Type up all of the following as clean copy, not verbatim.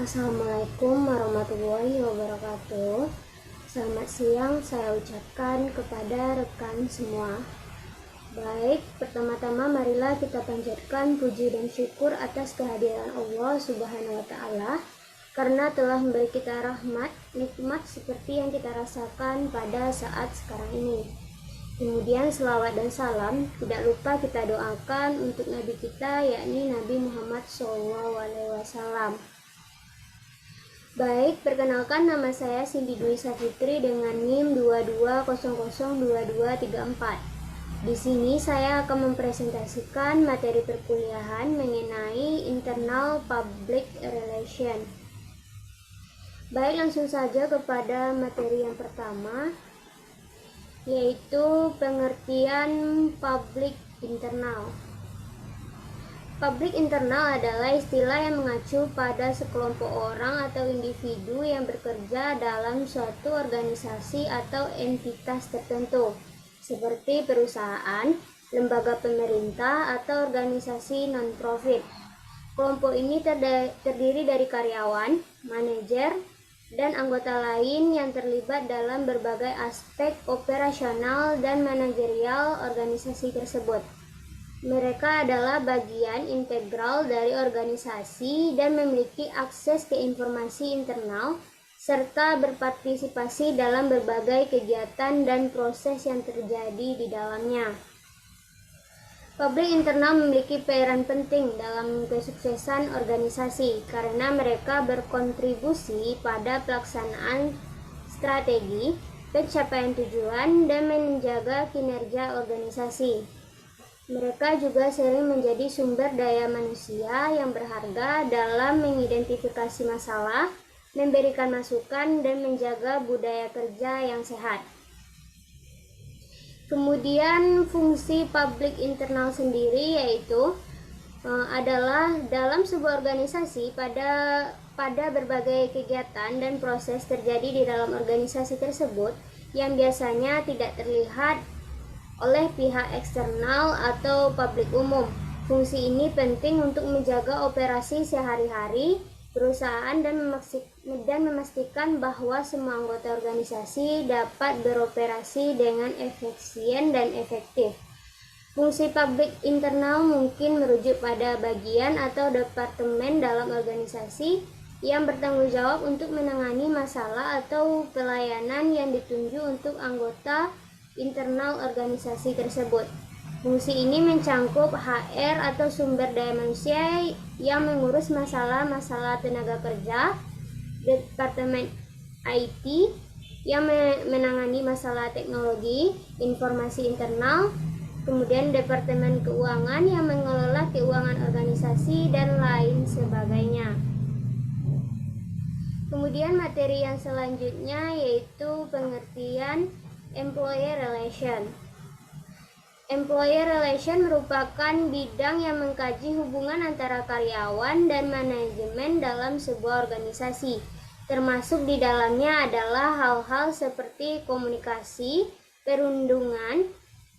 Assalamualaikum warahmatullahi wabarakatuh. Selamat siang saya ucapkan kepada rekan semua. Baik, pertama-tama marilah kita panjatkan puji dan syukur atas kehadiran Allah Subhanahu wa Ta'ala, karena telah memberi kita rahmat, nikmat seperti yang kita rasakan pada saat sekarang ini. Kemudian selawat dan salam tidak lupa kita doakan untuk Nabi kita, yakni Nabi Muhammad SAW. Baik, perkenalkan, nama saya Cindy Dwi Safitri dengan NIM 22002234. Di sini saya akan mempresentasikan materi perkuliahan mengenai Internal Public Relation. Baik, langsung saja kepada materi yang pertama, yaitu pengertian public internal. Public internal adalah istilah yang mengacu pada sekelompok orang atau individu yang bekerja dalam suatu organisasi atau entitas tertentu, seperti perusahaan, lembaga pemerintah, atau organisasi non-profit. Kelompok ini terdiri dari karyawan, manajer, dan anggota lain yang terlibat dalam berbagai aspek operasional dan manajerial organisasi tersebut. Mereka adalah bagian integral dari organisasi dan memiliki akses ke informasi internal serta berpartisipasi dalam berbagai kegiatan dan proses yang terjadi di dalamnya. Publik internal memiliki peran penting dalam kesuksesan organisasi karena mereka berkontribusi pada pelaksanaan strategi, pencapaian tujuan, dan menjaga kinerja organisasi. Mereka juga sering menjadi sumber daya manusia yang berharga dalam mengidentifikasi masalah, memberikan masukan, dan menjaga budaya kerja yang sehat. Kemudian fungsi publik internal sendiri yaitu adalah dalam sebuah organisasi pada berbagai kegiatan dan proses terjadi di dalam organisasi tersebut yang biasanya tidak terlihat oleh pihak eksternal atau publik umum. Fungsi ini penting untuk menjaga operasi sehari-hari perusahaan dan memastikan bahwa semua anggota organisasi dapat beroperasi dengan efisien dan efektif. Fungsi publik internal mungkin merujuk pada bagian atau departemen dalam organisasi yang bertanggung jawab untuk menangani masalah atau pelayanan yang ditunjuk untuk anggota internal organisasi tersebut. Fungsi ini mencangkup HR atau sumber daya manusia yang mengurus masalah-masalah tenaga kerja, Departemen IT yang menangani masalah teknologi, informasi internal, kemudian Departemen Keuangan yang mengelola keuangan organisasi, dan lain sebagainya. Kemudian materi yang selanjutnya yaitu pengertian Employee Relation. Employee Relation merupakan bidang yang mengkaji hubungan antara karyawan dan manajemen dalam sebuah organisasi. Termasuk di dalamnya adalah hal-hal seperti komunikasi, perundungan,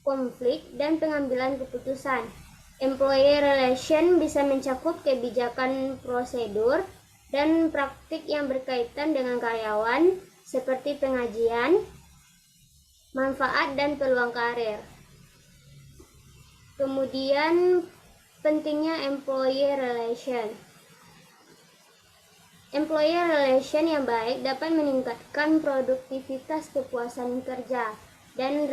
konflik, dan pengambilan keputusan. Employee Relation bisa mencakup kebijakan prosedur dan praktik yang berkaitan dengan karyawan, seperti pengajian, manfaat, dan peluang karir. Kemudian pentingnya employee relation. Employee relation yang baik dapat meningkatkan produktivitas, kepuasan kerja, dan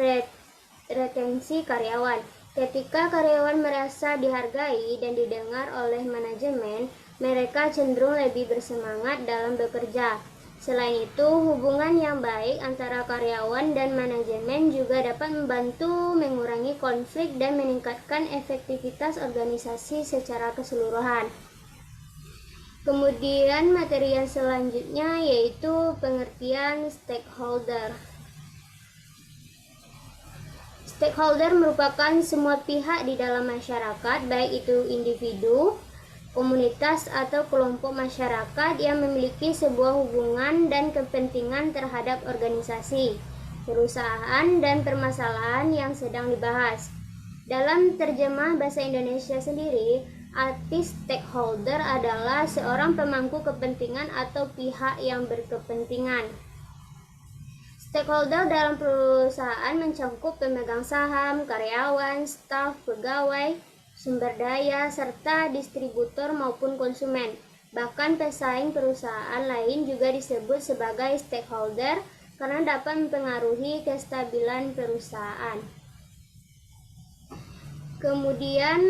retensi karyawan. Ketika karyawan merasa dihargai dan didengar oleh manajemen, mereka cenderung lebih bersemangat dalam bekerja. Selain itu, hubungan yang baik antara karyawan dan manajemen juga dapat membantu mengurangi konflik dan meningkatkan efektivitas organisasi secara keseluruhan. Kemudian materi yang selanjutnya yaitu pengertian stakeholder. Stakeholder merupakan semua pihak di dalam masyarakat, baik itu individu, komunitas, atau kelompok masyarakat yang memiliki sebuah hubungan dan kepentingan terhadap organisasi, perusahaan, dan permasalahan yang sedang dibahas. Dalam terjemah bahasa Indonesia sendiri, Arti stakeholder adalah seorang pemangku kepentingan atau pihak yang berkepentingan. Stakeholder dalam perusahaan mencakup pemegang saham, karyawan, staf, pegawai, sumber daya, serta distributor maupun konsumen. Bahkan pesaing perusahaan lain juga disebut sebagai stakeholder karena dapat mempengaruhi kestabilan perusahaan. Kemudian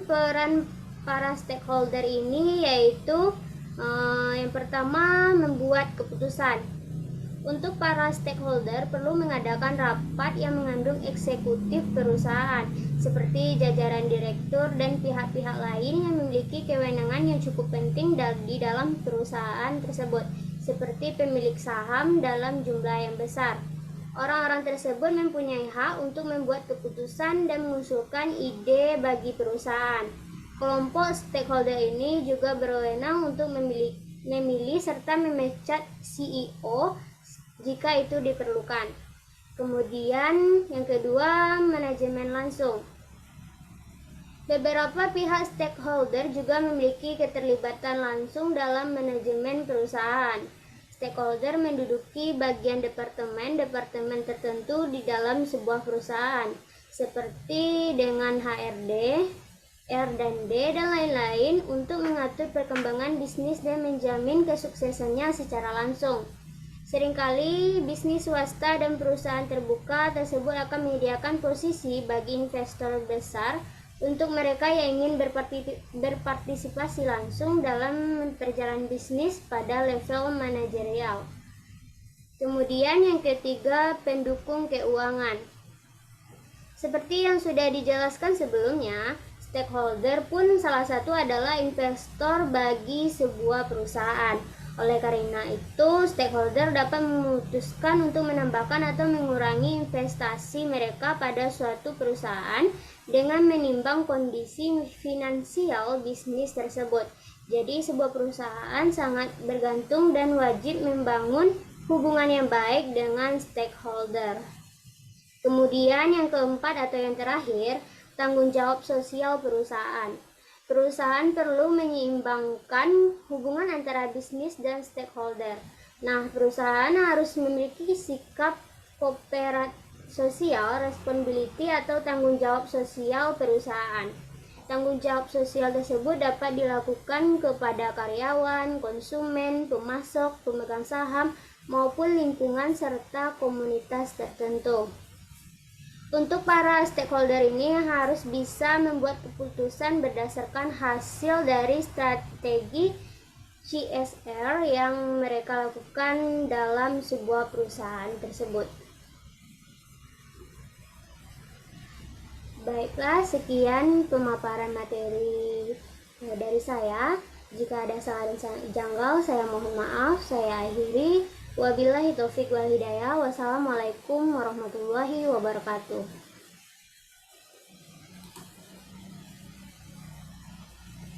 peran para stakeholder ini yaitu yang pertama, membuat keputusan. Untuk para stakeholder perlu mengadakan rapat yang mengandung eksekutif perusahaan seperti jajaran direktur dan pihak-pihak lain yang memiliki kewenangan yang cukup penting di dalam perusahaan tersebut, seperti pemilik saham dalam jumlah yang besar. Orang-orang tersebut mempunyai hak untuk membuat keputusan dan mengusulkan ide bagi perusahaan. Kelompok stakeholder ini juga berwenang untuk memilih serta memecat CEO jika itu diperlukan. Kemudian yang kedua, manajemen langsung. Beberapa pihak stakeholder juga memiliki keterlibatan langsung dalam manajemen perusahaan. Stakeholder menduduki bagian departemen tertentu di dalam sebuah perusahaan, seperti dengan HRD, R&D, dan lain-lain untuk mengatur perkembangan bisnis dan menjamin kesuksesannya secara langsung. Seringkali bisnis swasta dan perusahaan terbuka tersebut akan menyediakan posisi bagi investor besar untuk mereka yang ingin berpartisipasi langsung dalam perjalanan bisnis pada level manajerial. Kemudian yang ketiga, pendukung keuangan. Seperti yang sudah dijelaskan sebelumnya, stakeholder pun salah satu adalah investor bagi sebuah perusahaan. Oleh karena itu, stakeholder dapat memutuskan untuk menambahkan atau mengurangi investasi mereka pada suatu perusahaan dengan menimbang kondisi finansial bisnis tersebut. Jadi, sebuah perusahaan sangat bergantung dan wajib membangun hubungan yang baik dengan stakeholder. Kemudian yang keempat atau yang terakhir, tanggung jawab sosial perusahaan. Perusahaan perlu menyeimbangkan hubungan antara bisnis dan stakeholder. Nah, perusahaan harus memiliki sikap corporate social responsibility atau tanggung jawab sosial perusahaan. Tanggung jawab sosial tersebut dapat dilakukan kepada karyawan, konsumen, pemasok, pemegang saham, maupun lingkungan serta komunitas tertentu. Untuk para stakeholder ini harus bisa membuat keputusan berdasarkan hasil dari strategi CSR yang mereka lakukan dalam sebuah perusahaan tersebut. Baiklah, sekian pemaparan materi dari saya. Jika ada salah dan janggal, saya mohon maaf. Saya akhiri. Wabillahi taufik wal hidayah. Wassalamualaikum warahmatullahi wabarakatuh.